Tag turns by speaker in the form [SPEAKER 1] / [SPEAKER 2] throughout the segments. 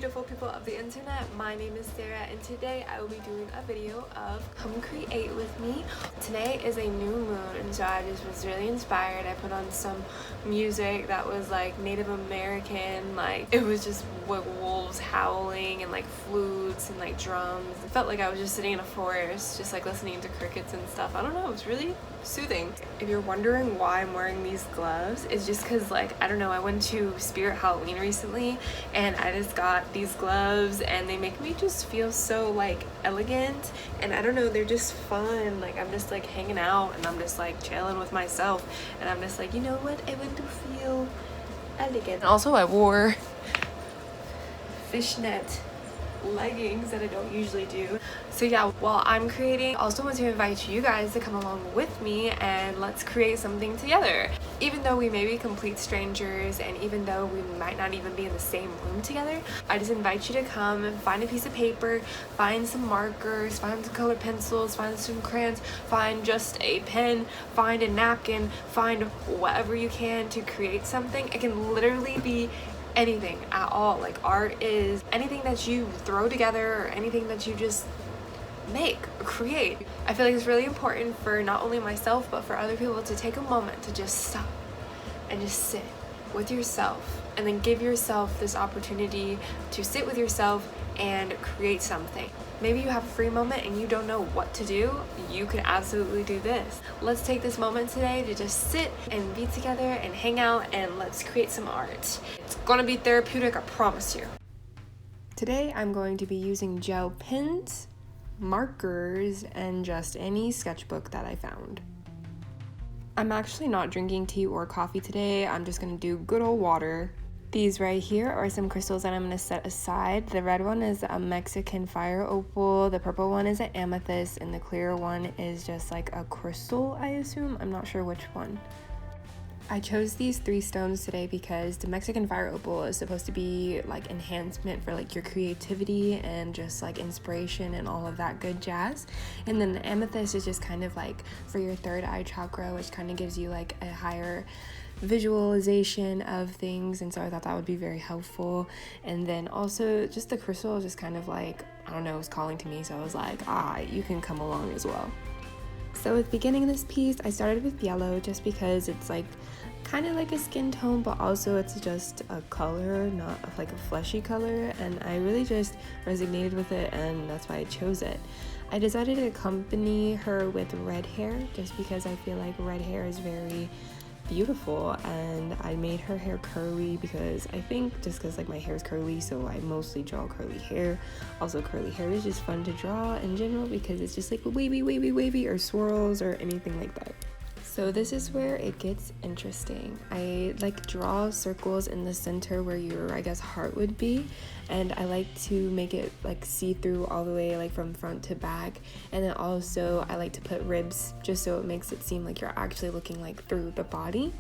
[SPEAKER 1] beautiful people of the internet. My name is Sarah and today I will be doing a video of come create with me. Today is a new moon and so I just was really inspired. I put on some music that was like Native American, like it was just wolves howling and like flutes and like drums. It felt like I was just sitting in a forest just like listening to crickets and stuff. I don't know, it was really soothing. If you're wondering why I'm wearing these gloves, it's just because like I don't know, I went to Spirit Halloween recently and I just got these gloves and they make me just feel so like elegant, and I don't know, they're just fun. Like I'm just like hanging out and I'm just like chilling with myself and I'm just like, you know what, I want to feel elegant. And also I wore fishnet leggings that I don't usually do. So yeah, while I'm creating, I also want to invite you guys to come along with me and let's create something together. Even though we may be complete strangers and even though we might not even be in the same room together, I just invite you to come and find a piece of paper, find some markers, find some colored pencils, find some crayons, find just a pen, find a napkin, find whatever you can to create something. It can literally be anything at all. Like art is anything that you throw together or anything that you just make or create. I feel like it's really important for not only myself but for other people to take a moment to just stop and just sit with yourself and then give yourself this opportunity to sit with yourself and create something. Maybe you have a free moment and you don't know what to do. You could absolutely do this. Let's take this moment today to just sit and be together and hang out and let's create some art. It's gonna be therapeutic, I promise you. Today I'm going to be using gel pens, markers, and just any sketchbook that I found. I'm actually not drinking tea or coffee today. I'm just gonna do good old water. These right here are some crystals that I'm going to set aside. The red one is a Mexican fire opal, the purple one is an amethyst, and the clear one is just like a crystal, I assume. I'm not sure which one. I chose these 3 stones today because the Mexican fire opal is supposed to be like enhancement for like your creativity and just like inspiration and all of that good jazz. And then the amethyst is just kind of like for your third eye chakra, which kind of gives you like a higher visualization of things, and so I thought that would be very helpful. And then also just the crystal is just kind of like, I don't know, it was calling to me, so I was like, you can come along as well. So with beginning this piece, I started with yellow just because it's like kind of like a skin tone, but also it's just a color, not like a fleshy color, and I really just resonated with it, and that's why I chose it. I decided to accompany her with red hair just because I feel like red hair is very beautiful, and I made her hair curly because I think just because like my hair is curly, so I mostly draw curly hair. Also curly hair is just fun to draw in general because it's just like wavy or swirls or anything like that. So this is where it gets interesting. I like draw circles in the center where your, I guess, heart would be, and I like to make it like see-through all the way like from front to back. And then also I like to put ribs just so it makes it seem like you're actually looking like through the body.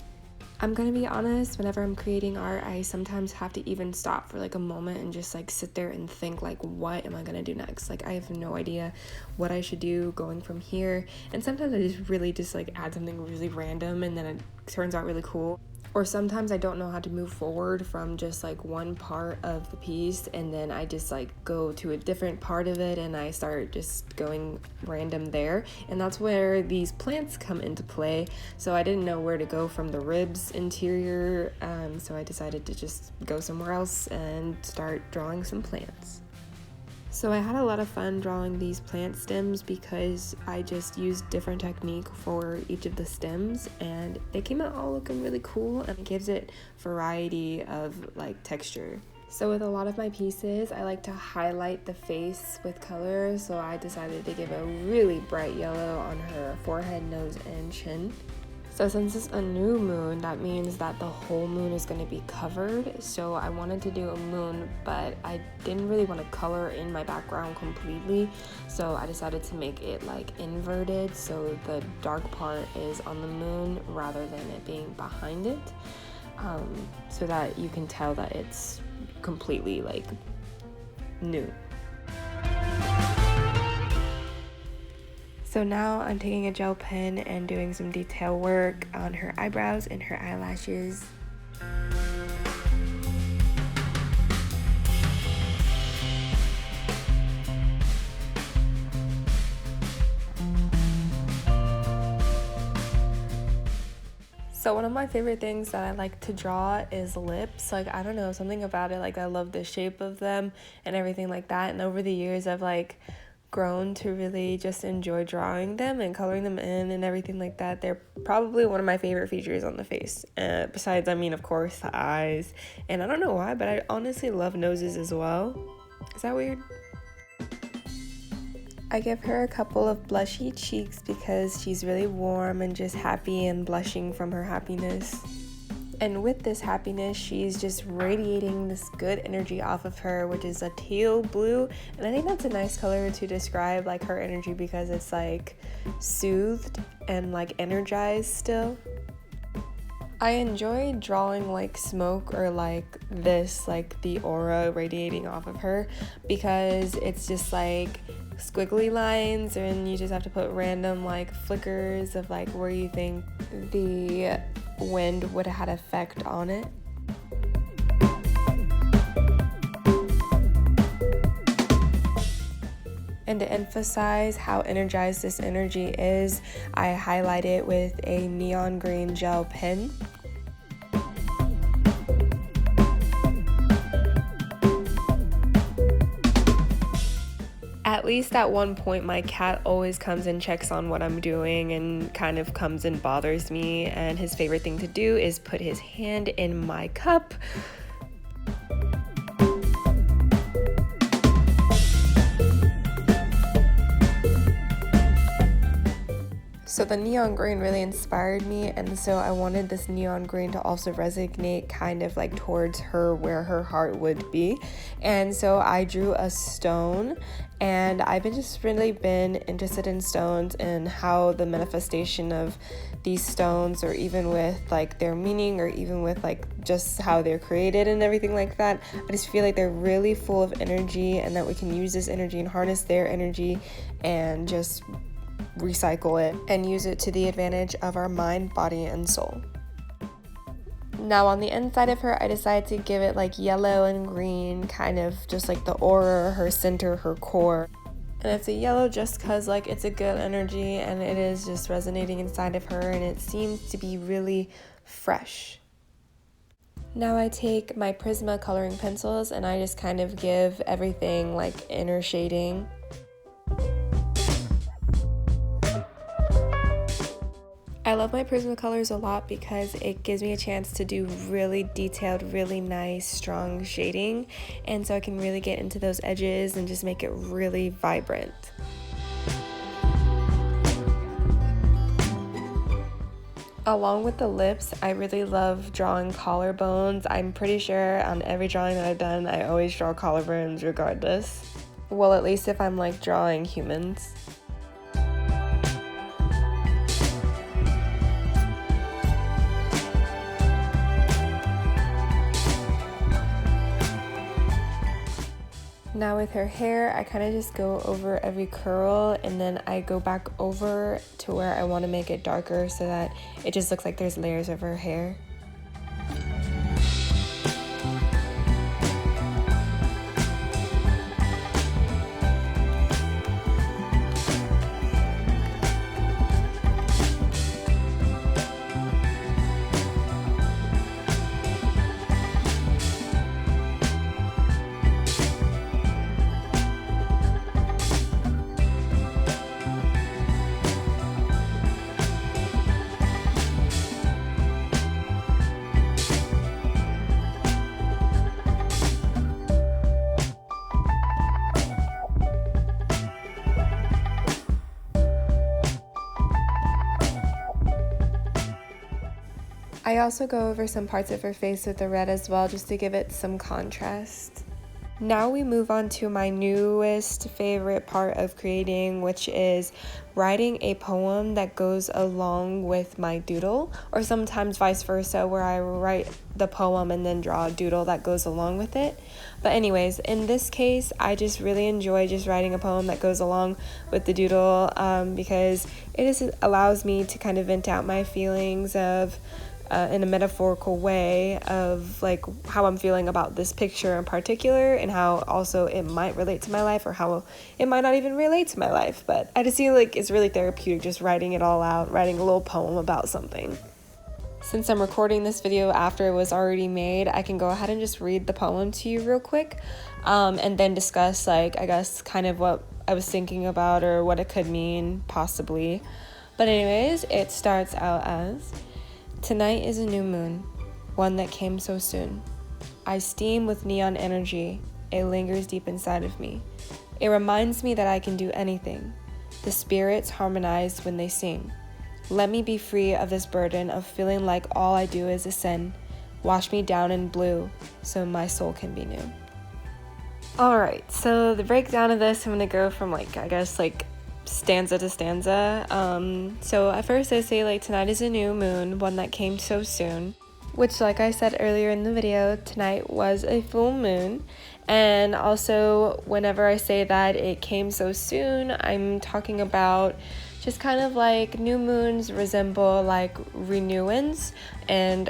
[SPEAKER 1] I'm gonna be honest, whenever I'm creating art, I sometimes have to even stop for like a moment and just like sit there and think like, what am I gonna do next? Like I have no idea what I should do going from here. And sometimes I just really just like add something really random and then it turns out really cool. Or sometimes I don't know how to move forward from just like one part of the piece, and then I just like go to a different part of it and I start just going random there. And that's where these plants come into play. So I didn't know where to go from the ribs interior, so I decided to just go somewhere else and start drawing some plants. So I had a lot of fun drawing these plant stems because I just used different technique for each of the stems, and they came out all looking really cool, and it gives it variety of like texture. So with a lot of my pieces, I like to highlight the face with color, so I decided to give a really bright yellow on her forehead, nose, and chin. So since it's a new moon, that means that the whole moon is going to be covered. So I wanted to do a moon, but I didn't really want to color in my background completely. So I decided to make it like inverted, so the dark part is on the moon rather than it being behind it, so that you can tell that it's completely like new. So now I'm taking a gel pen and doing some detail work on her eyebrows and her eyelashes. So one of my favorite things that I like to draw is lips. Like, I don't know, something about it, like I love the shape of them and everything like that. And over the years I've like grown to really just enjoy drawing them and coloring them in and everything like that. They're probably one of my favorite features on the face. Besides, I mean, of course, the eyes. And I don't know why, but I honestly love noses as well. Is that weird? I give her a couple of blushy cheeks because she's really warm and just happy and blushing from her happiness. And with this happiness, she's just radiating this good energy off of her, which is a teal blue. And I think that's a nice color to describe like her energy because it's like soothed and like energized still. I enjoy drawing like smoke or like this, like the aura radiating off of her, because it's just like squiggly lines and you just have to put random like flickers of like where you think the wind would have had effect on it. And to emphasize how energized this energy is, I highlight it with a neon green gel pen. At least at one point, my cat always comes and checks on what I'm doing and kind of comes and bothers me, and his favorite thing to do is put his hand in my cup. So the neon green really inspired me, and so I wanted this neon green to also resonate kind of like towards her, where her heart would be. And so I drew a stone, and I've just really been interested in stones and how the manifestation of these stones, or even with like their meaning, or even with like just how they're created and everything like that. I just feel like they're really full of energy, and that we can use this energy and harness their energy and just recycle it and use it to the advantage of our mind, body, and soul. Now on the inside of her, I decided to give it like yellow and green, kind of just like the aura, her center, her core. And it's a yellow just because like it's a good energy and it is just resonating inside of her, and it seems to be really fresh. Now I take my Prisma coloring pencils and I just kind of give everything like inner shading. I love my Prismacolors a lot because it gives me a chance to do really detailed, really nice, strong shading, and so I can really get into those edges and just make it really vibrant. Along with the lips, I really love drawing collarbones. I'm pretty sure on every drawing that I've done, I always draw collarbones regardless. Well, at least if I'm like drawing humans. Now with her hair, I kind of just go over every curl, and then I go back over to where I want to make it darker so that it just looks like there's layers of her hair. I also go over some parts of her face with the red as well, just to give it some contrast. Now we move on to my newest favorite part of creating, which is writing a poem that goes along with my doodle, or sometimes vice versa, where I write the poem and then draw a doodle that goes along with it. But anyways, in this case, I just really enjoy just writing a poem that goes along with the doodle, because it allows me to kind of vent out my feelings of in a metaphorical way of like how I'm feeling about this picture in particular, and how also it might relate to my life, or how it might not even relate to my life. But I just feel like it's really therapeutic just writing it all out, writing a little poem about something. Since I'm recording this video after it was already made, I can go ahead and just read the poem to you real quick, and then discuss, like, I guess kind of what I was thinking about or what it could mean, possibly. But anyways, it starts out as, tonight is a new moon, one that came so soon. I steam with neon energy, it lingers deep inside of me. It reminds me that I can do anything. The spirits harmonize when they sing. Let me be free of this burden of feeling like all I do is ascend. Wash me down in blue so my soul can be new. Alright, so the breakdown of this, I'm going to go from stanza to stanza. So at first I say tonight is a new moon, one that came so soon. Which, like I said earlier in the video, tonight was a full moon. And also, whenever I say that it came so soon, I'm talking about just kind of like new moons resemble like renewance. And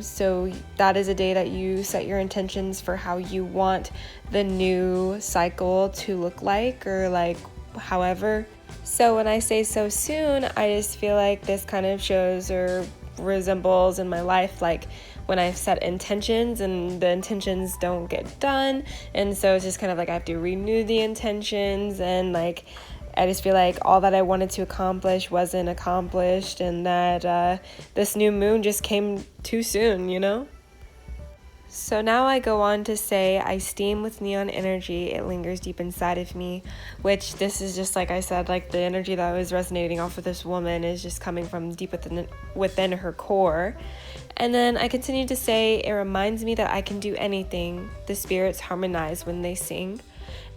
[SPEAKER 1] so that is a day that you set your intentions for how you want the new cycle to look like, or like however. So when I say so soon, I just feel like this kind of shows or resembles in my life like when I've set intentions and the intentions don't get done, and so it's just kind of like I have to renew the intentions, and like I just feel like all that I wanted to accomplish wasn't accomplished, and that this new moon just came too soon, you know? So now I go on to say, I steam with neon energy, it lingers deep inside of me, which this is just like I said, like the energy that was resonating off of this woman is just coming from deep within her core. And then I continue to say, it reminds me that I can do anything. The spirits harmonize when they sing.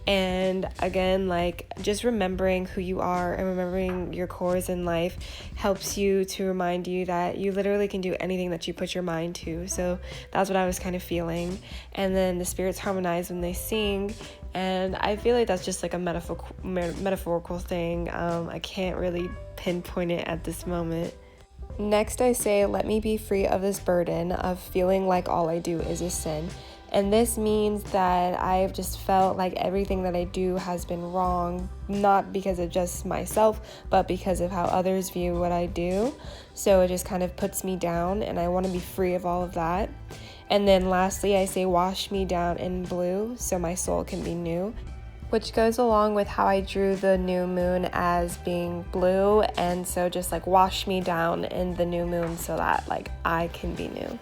[SPEAKER 1] And again, like just remembering who you are and remembering your cores in life helps you to remind you that you literally can do anything that you put your mind to. So that's what I was kind of feeling. And then the spirits harmonize when they sing, and I feel like that's just like a metaphorical thing. I can't really pinpoint it at this moment. Next I say, let me be free of this burden of feeling like all I do is a sin. And this means that I've just felt like everything that I do has been wrong, not because of just myself, but because of how others view what I do. So it just kind of puts me down, and I want to be free of all of that. And then lastly, I say, wash me down in blue so my soul can be new, which goes along with how I drew the new moon as being blue. And so just like wash me down in the new moon so that like I can be new.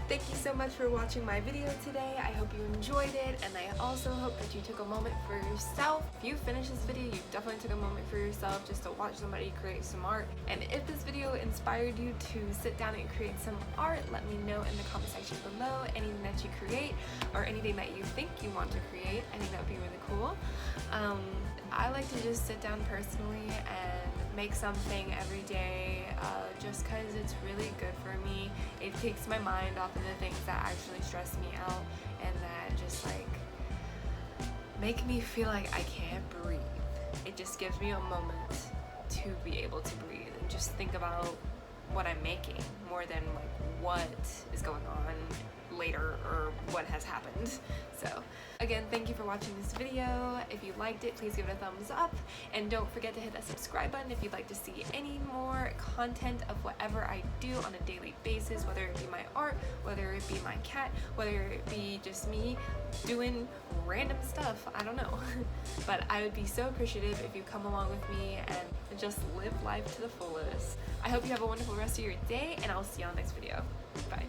[SPEAKER 1] Thank you so much for watching my video today. I hope you enjoyed it, and I also hope that you took a moment for yourself. If you finished this video, you definitely took a moment for yourself just to watch somebody create some art. And if this video inspired you to sit down and create some art, let me know in the comment section below anything that you create or anything that you think you want to create. I think that would be really cool. I like to just sit down personally and make something every day just because it's really good for me. It takes my mind off of the things that actually stress me out and that just like make me feel like I can't breathe. It just gives me a moment to be able to breathe and just think about what I'm making more than like what is going on later or what has happened. So again, thank you for watching this video. If you liked it, please give it a thumbs up, and don't forget to hit that subscribe button if you'd like to see any more content of whatever I do on a daily basis, whether it be my art, whether it be my cat, whether it be just me doing random stuff. I don't know. But I would be so appreciative if you come along with me and just live life to the fullest. I hope you have a wonderful rest of your day, and I'll see you on the next video. Bye.